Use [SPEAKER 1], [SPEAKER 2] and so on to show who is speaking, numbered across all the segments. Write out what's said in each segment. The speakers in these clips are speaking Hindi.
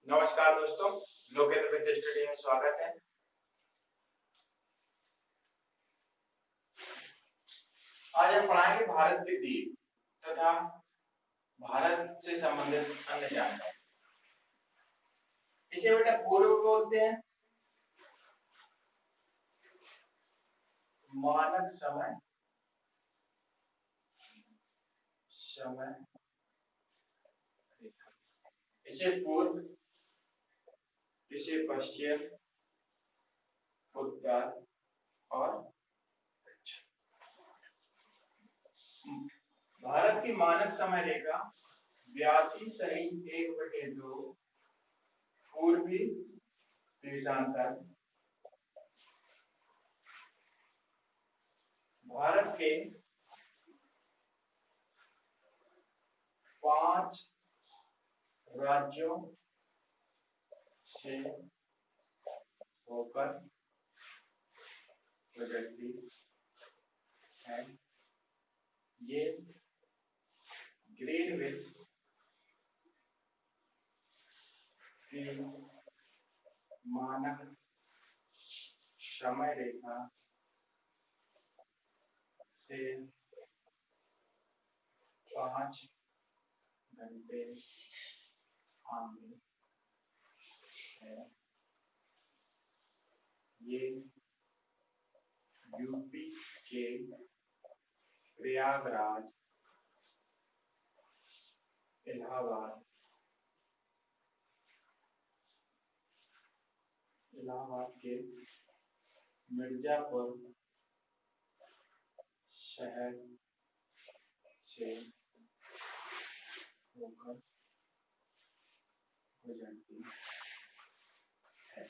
[SPEAKER 1] नमस्कार दोस्तों, लोकेन्द्र विद्या स्टडी में स्वागत है। आज हम पढ़ाएंगे भारत के द्वीप तथा भारत से संबंधित अन्य जानकारी। इसे बेटा पूर्व बोलते हैं, मानक समय रेखा। इसे पूर्व, इसे पश्चिम, उत्तर और दक्षिण। भारत की मानक समय रेखा 82.1/2 पूर्वी देशांतर भारत के 5 राज्यों से होकर गुजरती है। ये ग्रीनविच की मानक समय रेखा से 5 घंटे आगे है। ये यूपी के प्रयागराज, इलाहाबाद के मिर्जापुर शहर से होकर गुजरती है।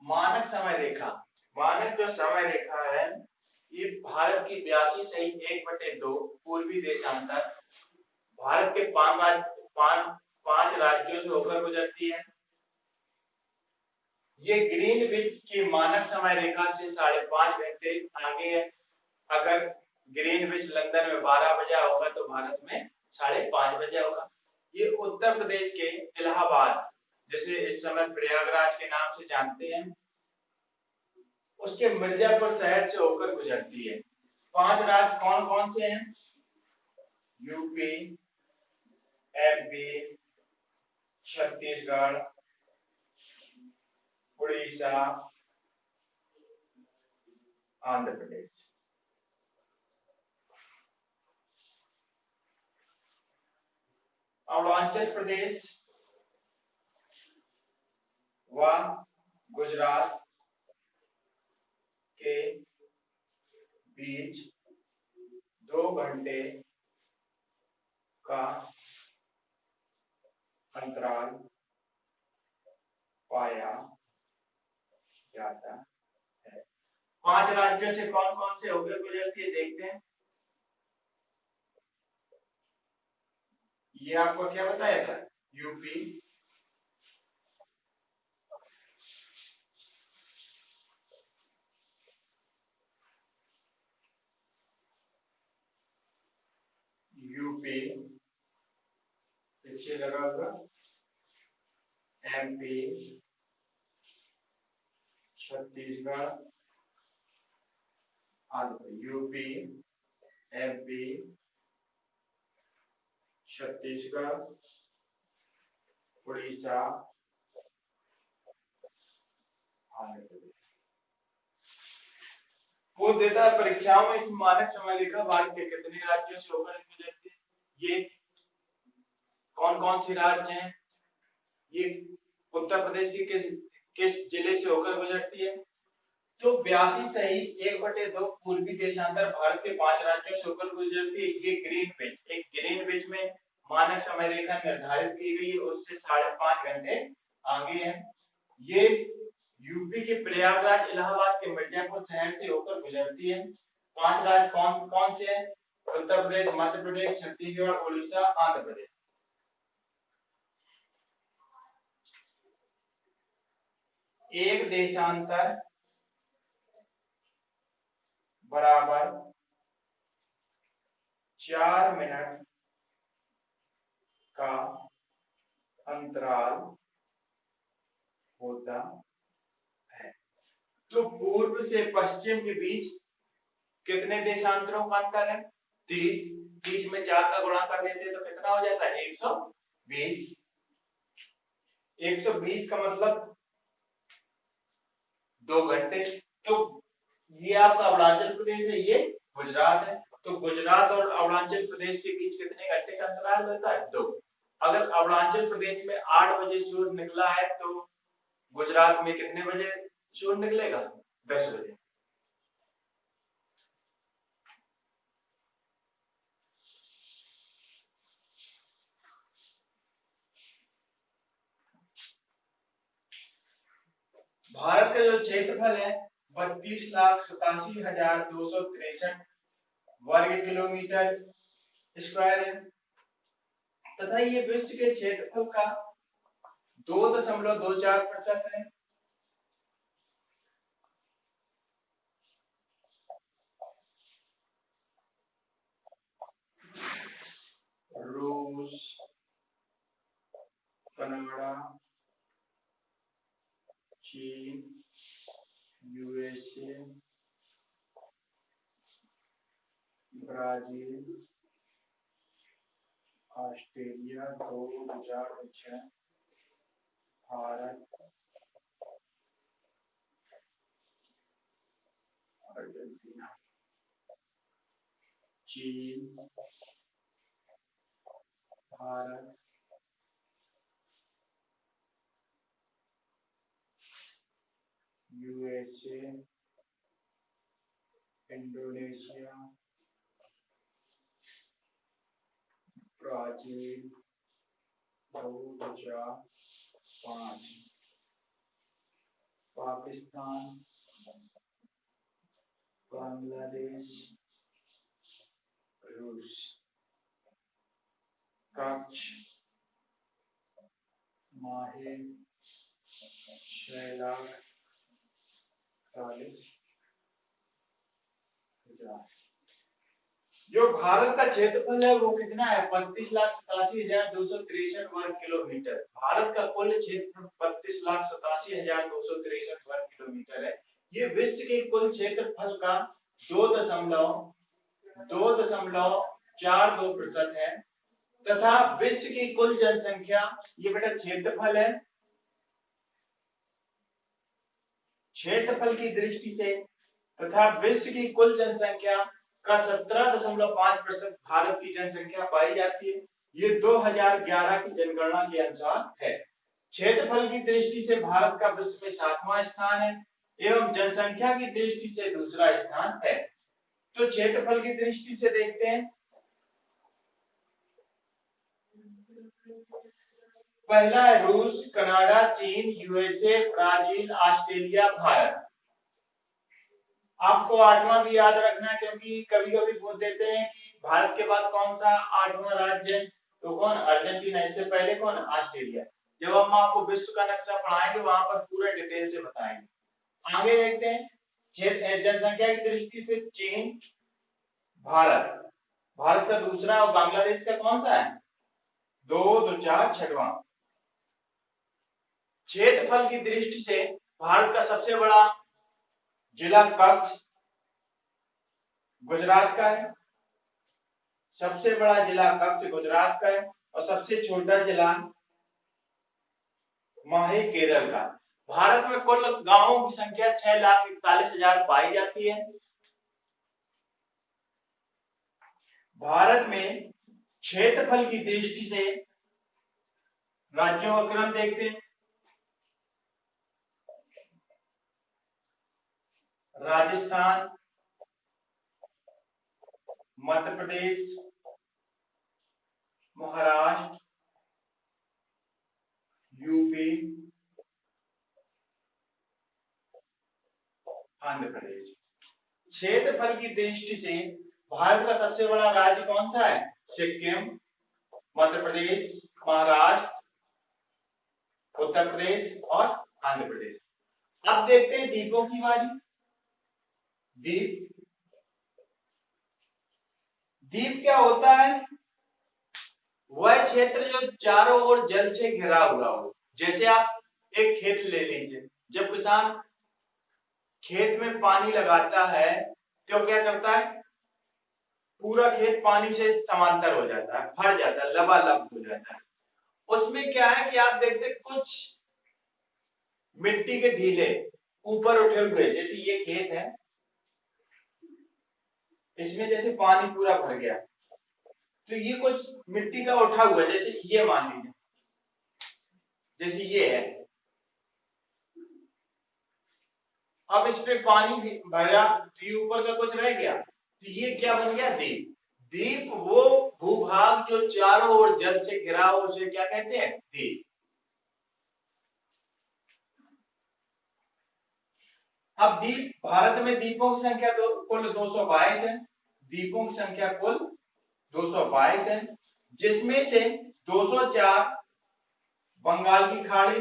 [SPEAKER 1] मानक समय रेखा, मानक जो समय रेखा है ये भारत की 82.1/2 पूर्वी देशांतर भारत के 5 राज्यों से होकर गुजरती है। ये ग्रीनविच की मानक समय रेखा से 5.5 घंटे आगे है। अगर ग्रीनविच लंदन में 12 बजे होगा तो भारत में 5:30 बजे होगा। ये उत्तर प्रदेश के इलाहाबाद, जिसे इस समय प्रयागराज के नाम से जानते हैं, उसके मिर्जापुर शहर से होकर गुजरती है। 5 राज्य कौन कौन से हैं? यूपी, एमपी, छत्तीसगढ़, उड़ीसा, आंध्र प्रदेश। अरुणाचल प्रदेश व गुजरात के बीच 2 घंटे का अंतराल पाया जाता है। 5 राज्यों से कौन कौन से होकर गुजरती है देखते हैं। ये आपको क्या बताया था? यूपी, पीछे लगा होगा, MP, Chhattisgarh, UP, MP, Chhattisgarh, Orissa, Andhra Pradesh. वो देता है परीक्षाओं में मानक समय रेखा भारत के कितने राज्यों से होकर गुजरती है। ये कौन कौन से राज्य हैं? ये उत्तर प्रदेश के किस जिले से होकर गुजरती है? तो 82.1/2 पूर्वी देशांतर भारत के 5 राज्यों से होकर गुजरती है। ये ग्रीनविच में मानक समय रेखा निर्धारित की गई है, उससे 5.5 घंटे आगे है। ये यूपी के प्रयागराज, इलाहाबाद के मिर्जापुर शहर से होकर गुजरती है। 5 राज्य कौन कौन से हैं? उत्तर प्रदेश, मध्य प्रदेश, छत्तीसगढ़, उड़ीसा, आंध्र प्रदेश। एक देशांतर बराबर 4 मिनट का अंतराल होता है। तो पूर्व से पश्चिम के बीच कितने देशांतरों का अंतर है? 30। 30 में 4 का गुणा कर देते तो कितना हो जाता है? 120। 120 का मतलब 2 घंटे। तो ये आपका अरुणाचल प्रदेश है, ये गुजरात है। तो गुजरात और अरुणाचल प्रदेश के बीच कितने घंटे का अंतराल रहता है? 2। अगर अरुणाचल प्रदेश में 8 बजे सूर्य निकला है तो गुजरात में कितने बजे सूर्य निकलेगा? 10 बजे। भारत का जो क्षेत्रफल है 32,87,263 वर्ग किलोमीटर स्क्वायर है तथा ये विश्व के क्षेत्रफल का 2.24% है। रूस, कनाडा, चीन, USA, Brazil, Australia, 2006, Bharat, Argentina, चीन, Bharat, USA, Indonesia, Brazil, 2005, Pakistan, Bangladesh, रूस। कच्छ, माहे, 6,40,000। जो भारत का क्षेत्रफल है वो कितना है? 32,87,263 वर्ग किलोमीटर। भारत का कुल क्षेत्रफल 32,87,263 वर्ग किलोमीटर है। ये विश्व के कुल क्षेत्रफल का 2.42% है तथा विश्व की कुल जनसंख्या, ये बेटा क्षेत्रफल है, क्षेत्रफल की दृष्टि से तथा विश्व की कुल जनसंख्या का 17.5% भारत की जनसंख्या पाई जाती है। ये 2011 की जनगणना के अनुसार है। क्षेत्रफल की दृष्टि से भारत का विश्व में 7वां स्थान है एवं जनसंख्या की दृष्टि से दूसरा स्थान है। तो क्षेत्रफल की दृष्टि से देखते हैं, पहला है रूस, कनाडा, चीन, यूएसए, ब्राजील, ऑस्ट्रेलिया, भारत। आपको 8वां भी याद रखना है क्योंकि कभी कभी पूछ देते हैं कि भारत के बाद कौन सा 8वां राज्य है, तो कौन? अर्जेंटीना। इससे पहले कौन? ऑस्ट्रेलिया। जब हम आपको विश्व का नक्शा पढ़ाएंगे वहां पर पूरा डिटेल से बताएंगे। आगे देखते हैं, जनसंख्या की दृष्टि से चीन, भारत, भारत का दूसरा और बांग्लादेश का कौन सा है? 2, 2, 4, 6वां। क्षेत्रफल की दृष्टि से भारत का सबसे बड़ा जिला कच्छ गुजरात का है, सबसे बड़ा जिला कच्छ गुजरात का है और सबसे छोटा जिला माहे केरल का। भारत में कुल गांवों की संख्या 6,41,000 पाई जाती है। भारत में क्षेत्रफल की दृष्टि से राज्यों का क्रम देखते हैं, राजस्थान, मध्य प्रदेश, महाराष्ट्र, यूपी, आंध्र प्रदेश। क्षेत्रफल की दृष्टि से भारत का सबसे बड़ा राज्य कौन सा है? सिक्किम, मध्य प्रदेश, महाराष्ट्र, उत्तर प्रदेश और आंध्र प्रदेश। अब देखते हैं द्वीपों की बारी। द्वीप, द्वीप क्या होता है? वह क्षेत्र जो चारों ओर जल से घिरा हुआ हो। जैसे आप एक खेत ले लीजिए, जब किसान खेत में पानी लगाता है तो क्या करता है, पूरा खेत पानी से समांतर हो जाता है, भर जाता है, लबालब हो जाता है। उसमें क्या है कि आप देखते कुछ मिट्टी के ढीले ऊपर उठे हुए, जैसे ये खेत है, इसमें जैसे पानी पूरा भर गया तो ये कुछ मिट्टी का उठा हुआ है, जैसे ये मान लीजिए, जैसे ये है। अब इस पे पानी भरा तो ये ऊपर का कुछ रह गया, तो ये क्या बन गया, द्वीप। द्वीप वो भूभाग जो चारों ओर जल से घिरा हो, उसे क्या कहते हैं, द्वीप। अब द्वीप, भारत में द्वीपों की संख्या कुल 222 है। द्वीपों की संख्या कुल 222 है, जिसमें से 204 बंगाल की खाड़ी,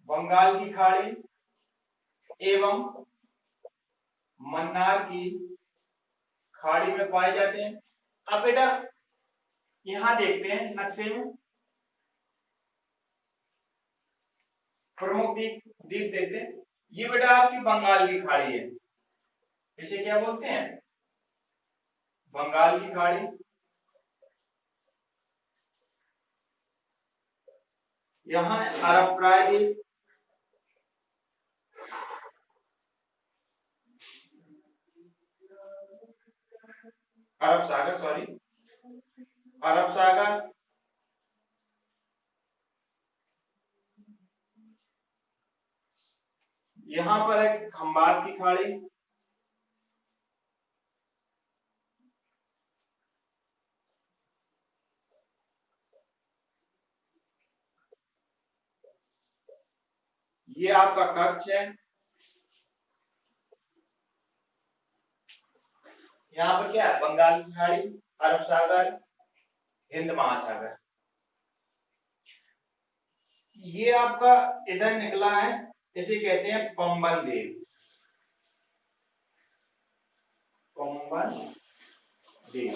[SPEAKER 1] बंगाल की खाड़ी एवं मन्नार की खाड़ी में पाए जाते हैं। अब बेटा यहां देखते हैं नक्शे में, प्रमुख द्वीप द्वीप देखते हैं। ये बेटा आपकी बंगाल की खाड़ी है, इसे क्या बोलते हैं, बंगाल की खाड़ी। यहाँ अरब प्राय द्वीप, अरब सागर, सॉरी, अरब सागर, यहां पर एक खंबात की खाड़ी, ये आपका कच्छ है। यहाँ पर क्या है, बंगाल की खाड़ी, अरब सागर, हिंद महासागर। ये आपका इधर निकला है, इसे कहते हैं पंबन द्वीप, पंबन द्वीप।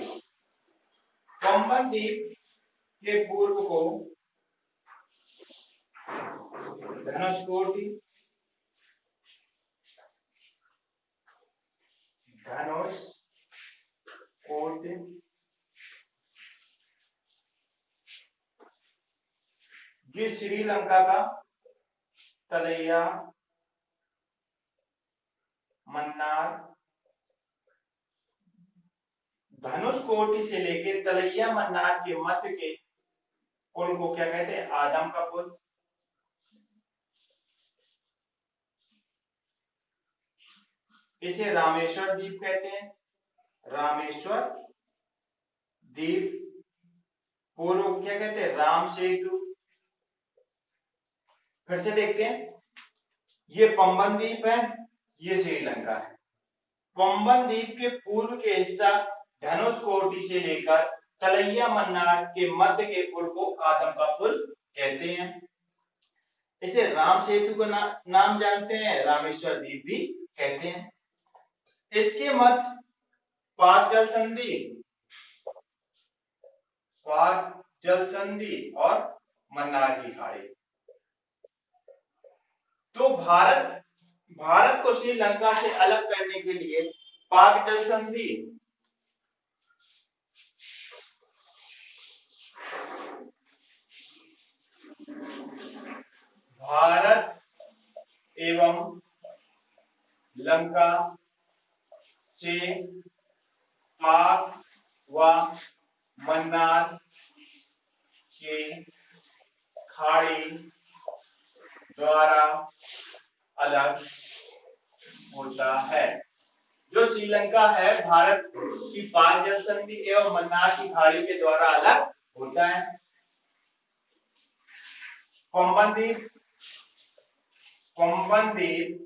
[SPEAKER 1] पंबन द्वीप के पूर्व को धनुषकोटि, धनुषकोटि, ये श्रीलंका का तलैया, मन्नार, धनुषकोटि से लेके तलैया मन्नार के मध्य के पुल को क्या कहते हैं, आदम का पुल। इसे रामेश्वर द्वीप कहते हैं, रामेश्वर द्वीप। पूर्व को क्या कहते हैं, राम सेतु। फिर से देखते हैं, ये पंबन द्वीप है, ये श्रीलंका है। पंबन द्वीप के पूर्व के हिस्सा धनुषकोटि से लेकर तलैया मन्नार के मध्य के पुल को आदम का पुल कहते हैं। इसे राम सेतु का नाम जानते हैं, रामेश्वर द्वीप भी कहते हैं। इसके मध्य पाक जल संधि, पाक जल संधि और मन्नार की खाड़ी। तो भारत को श्रीलंका से अलग करने के लिए पाक जल संधि, भारत एवं लंका से पाक व मन्नार के खाड़ी द्वारा अलग होता है। जो श्रीलंका है, भारत की पाक जल संधि एवं मन्नार की खाड़ी के द्वारा अलग होता है। पंबन द्वीप, पंबन द्वीप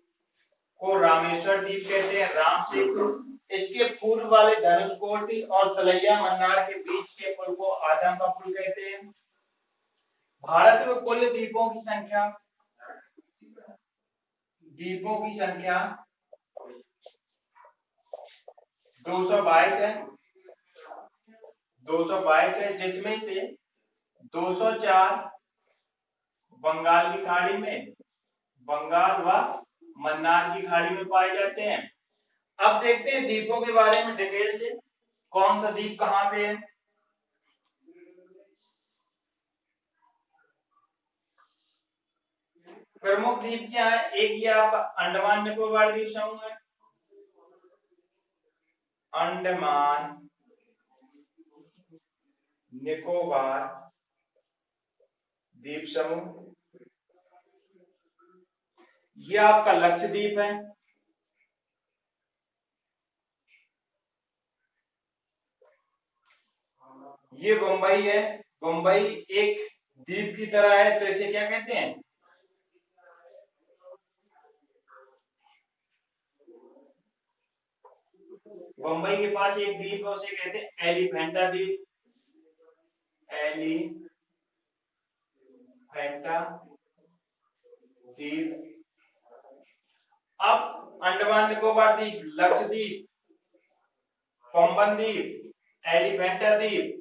[SPEAKER 1] को रामेश्वर द्वीप कहते हैं, राम सेतु। इसके पूर्व वाले धनुषकोटि और तलैया मन्नार के बीच के पुल को आदम का पुल कहते हैं। भारत में कुल द्वीपों की संख्या, द्वीपों की संख्या 222 है। 222 है, जिसमें से 204 बंगाल की खाड़ी में, बंगाल व मन्नार की खाड़ी में पाए जाते हैं। अब देखते हैं द्वीपों के बारे में डिटेल से, कौन सा द्वीप कहाँ पे है। प्रमुख द्वीप क्या है, एक ये आपका अंडमान निकोबार द्वीप समूह है, अंडमान निकोबार द्वीप समूह, ये आपका लक्षद्वीप है, ये बंबई है। बंबई एक द्वीप की तरह है, तो इसे क्या कहते हैं, बंबई के पास एक द्वीप है, उसे कहते हैं एलिफेंटा द्वीप, एलिफेंटा द्वीप। अब अंडमान निकोबार द्वीप, लक्षद्वीप, पंबन द्वीप, एलिफेंटा द्वीप,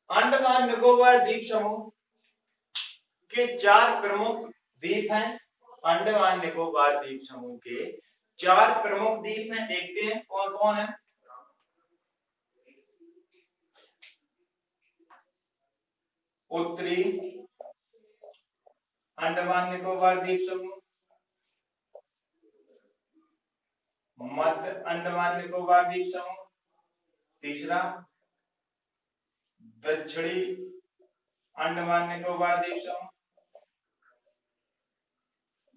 [SPEAKER 1] अंडमान निकोबार द्वीप समूह के 4 प्रमुख द्वीप हैं। अंडमान निकोबार द्वीप समूह के 4 प्रमुख द्वीप हैं, देखते हैं कौन कौन है। उत्तरी अंडमान निकोबार द्वीप समूह, मध्य अंडमान निकोबार द्वीप समूह, तीसरा दक्षिणी अंडमान निकोबार द्वीप समूह,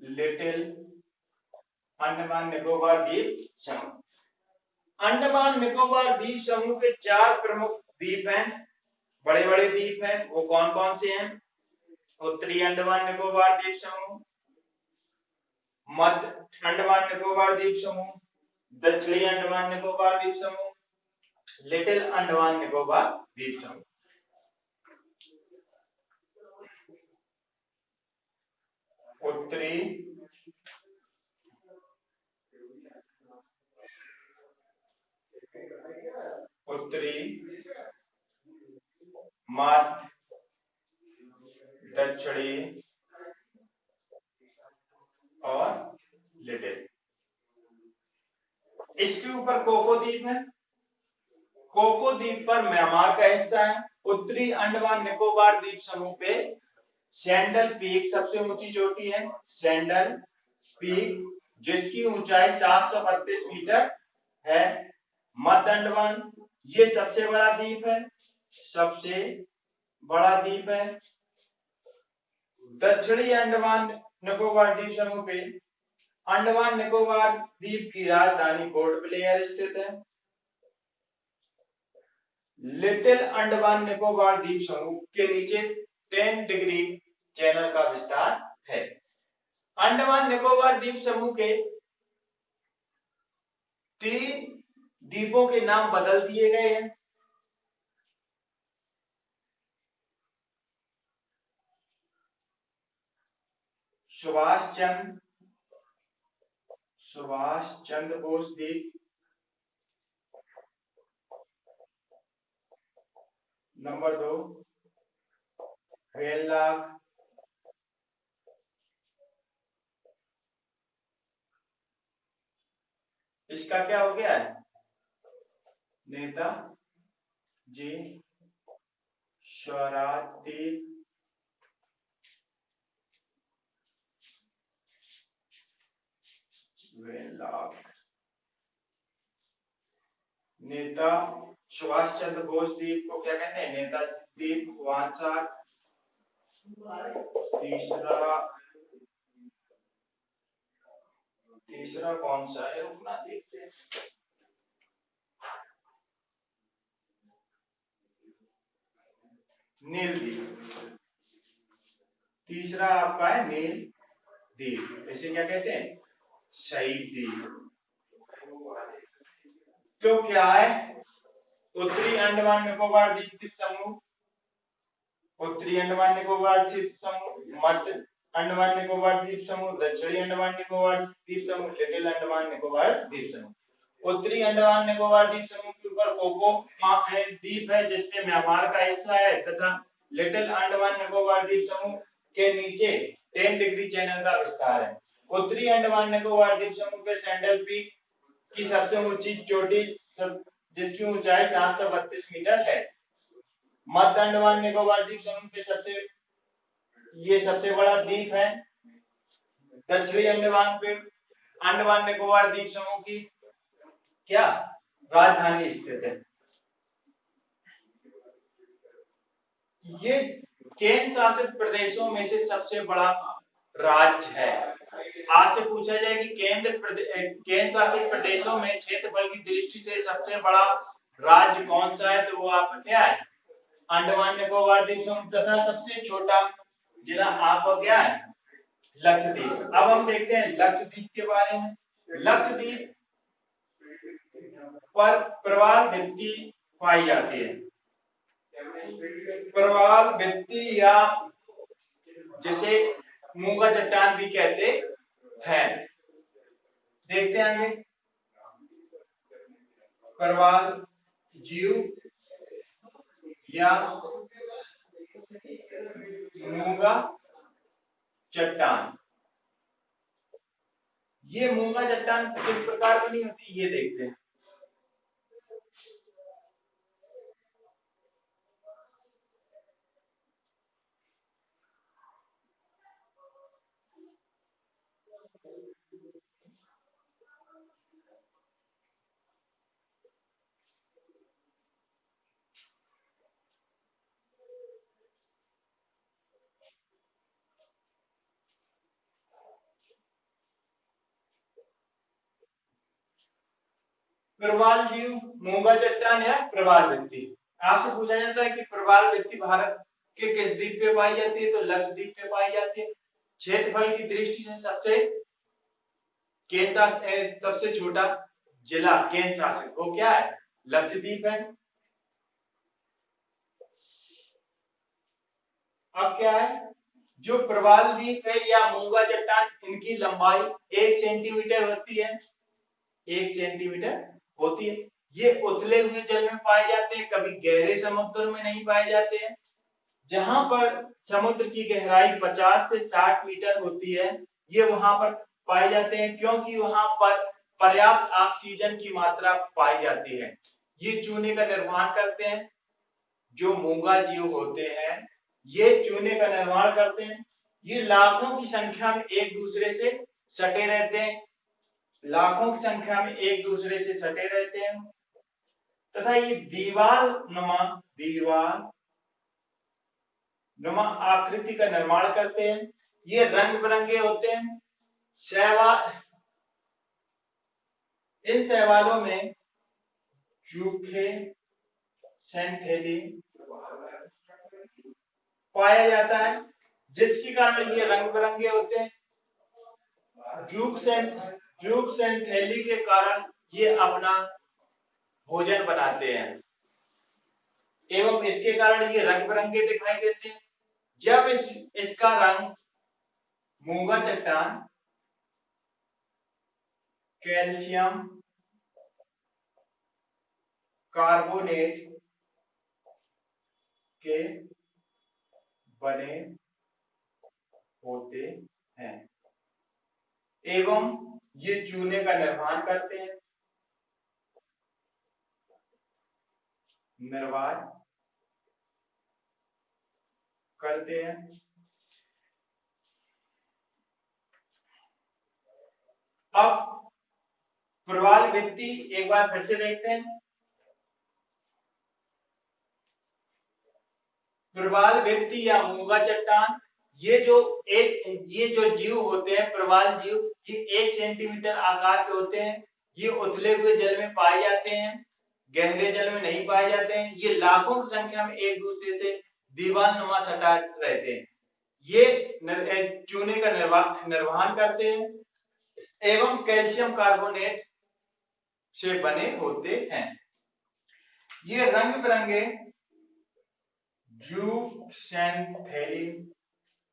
[SPEAKER 1] लिटिल अंडमान निकोबार द्वीप समूह। अंडमान निकोबार द्वीप समूह के 4 प्रमुख द्वीप हैं, बड़े बड़े द्वीप हैं, वो कौन कौन से हैं। उत्तरी अंडमान निकोबार द्वीप समूह, मध्य अंडमान निकोबार द्वीप समूह, दक्षिणी अंडमान निकोबार द्वीप समूह, लिटिल अंडमान निकोबार द्वीप समूह। उत्तरी उत्तरी मध्य दक्षिणी और लिटिल। इसके ऊपर कोको द्वीप है, कोको द्वीप पर म्यांमार का हिस्सा है। उत्तरी अंडमान निकोबार द्वीप समूह पे सैंडल पीक सबसे ऊंची चोटी है, सैंडल पीक, जिसकी ऊंचाई 732 मीटर है। मध्य अंडमान ये सबसे बड़ा द्वीप है, सबसे बड़ा द्वीप है। दक्षिणी अंडमान निकोबार द्वीप समूह पे अंडमान निकोबार द्वीप की राजधानी पोर्ट ब्लेयर स्थित है। लिटिल अंडमान निकोबार द्वीप समूह के नीचे 10 डिग्री चैनल का विस्तार है। अंडमान निकोबार द्वीप समूह के 3 द्वीपों के नाम बदल दिए गए हैं। सुभाष चंद्र बोस द्वीप, नंबर 2 वेनलॉक, इसका क्या हो गया है, नेताजी स्वराज द्वीप, वेनलॉक। नेता सुभाष चंद्र बोस द्वीप को क्या कहते हैं, नेताजी द्वीप, वानसार। तीसरा कौन सा है, रुकना देखते हैं। नील द्वीप, तीसरा आपका है नील द्वीप, इसे क्या कहते हैं, शहीद द्वीप। तो क्या है, उत्तरी अंडमान निकोबार द्वीप समूह, उत्तरी अंडमान निकोबार समूह, मध्य अंडमान निकोबार द्वीप समूह, दक्षिणी अंडमान निकोबार द्वीप समूह, लिटिल अंडमान निकोबार द्वीप समूह। उत्तरी अंडमान निकोबार द्वीप समूह के ऊपर कोको द्वीप है जिसपे म्यांमार का हिस्सा है, तथा लिटिल अंडमान निकोबार द्वीप समूह के नीचे 10 डिग्री चैनल का विस्तार है। उत्तरी अंडमान निकोबार द्वीप समूह पे सैंडल पीक की सबसे ऊंची चोटी जिसकी ऊंचाई 732 मीटर है। मध्य अंडमान निकोबार द्वीप समूह पे सबसे बड़ा द्वीप है। दक्षिणी अंडमान निकोबार द्वीप समूह की क्या राजधानी स्थित है। ये केंद्र शासित प्रदेशों में से सबसे बड़ा राज्य है। आपसे पूछा जाए कि केंद्र शासित प्रदेशों में क्षेत्रफल की दृष्टि से सबसे बड़ा राज्य कौन सा है, तो वो आपका क्या है, अंडमान निकोबार द्वीप समूह। तथा सबसे छोटा जिला आपका क्या है, लक्षद्वीप। अब हम देखते हैं लक्षद्वीप के बारे में। लक्षद्वीप पर प्रवाल भित्ति पाई जाती है। प्रवाल भित्ति या जिसे मूंगा चट्टान भी कहते हैं। देखते हैं आगे, प्रवाल जीव या मूंगा चट्टान। ये मूंगा चट्टान किस प्रकार बनी होती है, ये देखते हैं। प्रवाल जीव, मूंगा चट्टान या प्रवाल भित्ति। आपसे पूछा जाता है कि प्रवाल भित्ति भारत के किस द्वीप पे पाई जाती है, तो लक्षद्वीप पे पाई जाती है। क्षेत्रफल की दृष्टि से सबसे छोटा जिला केंद्र शासित वो क्या है, लक्षद्वीप है। अब क्या है, जो प्रवाल द्वीप है या मूंगा चट्टान, इनकी लंबाई 1 सेंटीमीटर होती है, 1 सेंटीमीटर होती है। ये उथले हुए जल में पाए जाते हैं, कभी गहरे समुद्र में नहीं पाए जाते हैं। जहां पर समुद्र की गहराई 50 से 60 मीटर होती है, ये वहां पर पाए जाते हैं, क्योंकि वहां पर पर्याप्त ऑक्सीजन की मात्रा पाई जाती है। ये चूने का निर्माण करते हैं। जो मूंगा जीव होते हैं ये चूने का निर्माण करते हैं। ये लाखों की संख्या में एक दूसरे से सटे रहते हैं, लाखों की संख्या में एक दूसरे से सटे रहते हैं, तथा ये दीवार नुमा आकृति का निर्माण करते हैं। ये रंग बिरंगे होते हैं। शैवाल, इन शैवालों में जूखे सेंथेली पाया जाता है, जिसके कारण ये रंग बिरंगे होते हैं। जूक सेंथेली के कारण ये अपना भोजन बनाते हैं एवं इसके कारण ये रंग बिरंगे दिखाई देते हैं। जब इसका रंग मूंगा चट्टान कैल्शियम कार्बोनेट के बने होते हैं एवं ये चूने का निर्माण करते हैं, निर्माण करते हैं। अब प्रवाल भित्ति एक बार फिर से देखते हैं। प्रवाल भित्ति या मूंगा चट्टान, ये जो जीव होते हैं, प्रवाल जीव, ये 1 सेंटीमीटर आकार के होते हैं। ये उथले हुए जल में पाए जाते हैं, गहरे जल में नहीं पाए जाते हैं। ये लाखों की संख्या में एक दूसरे से दीवार नुमा सटा रहते हैं। ये चूने का निर्माण करते हैं एवं कैल्शियम कार्बोनेट से बने होते हैं। ये रंग बिरंगे जूक्सेंथेली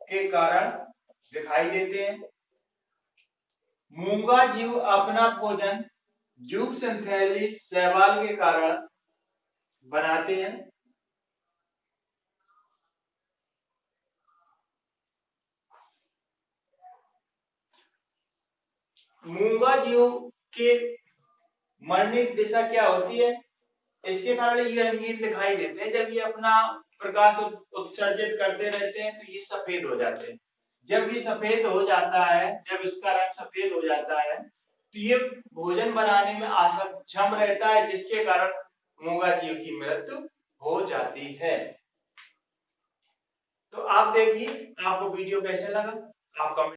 [SPEAKER 1] के कारण दिखाई देते हैं। मूंगा जीव अपना भोजन जूग संथैली शैवाल के कारण बनाते हैं। मूंगा जीव के मरने की दिशा क्या होती है? इसके कारण ये रंगीन दिखाई देते हैं। जब ये अपना प्रकाश उत्सर्जित करते रहते हैं तो ये सफेद हो जाते हैं। जब ये सफेद हो जाता है, जब इसका रंग सफेद हो जाता है तो ये भोजन बनाने में असक्षम रहता है, जिसके कारण मूंगा जीव की मृत्यु हो जाती है। तो आप देखिए आपको वीडियो कैसे लगा, आप कमेंट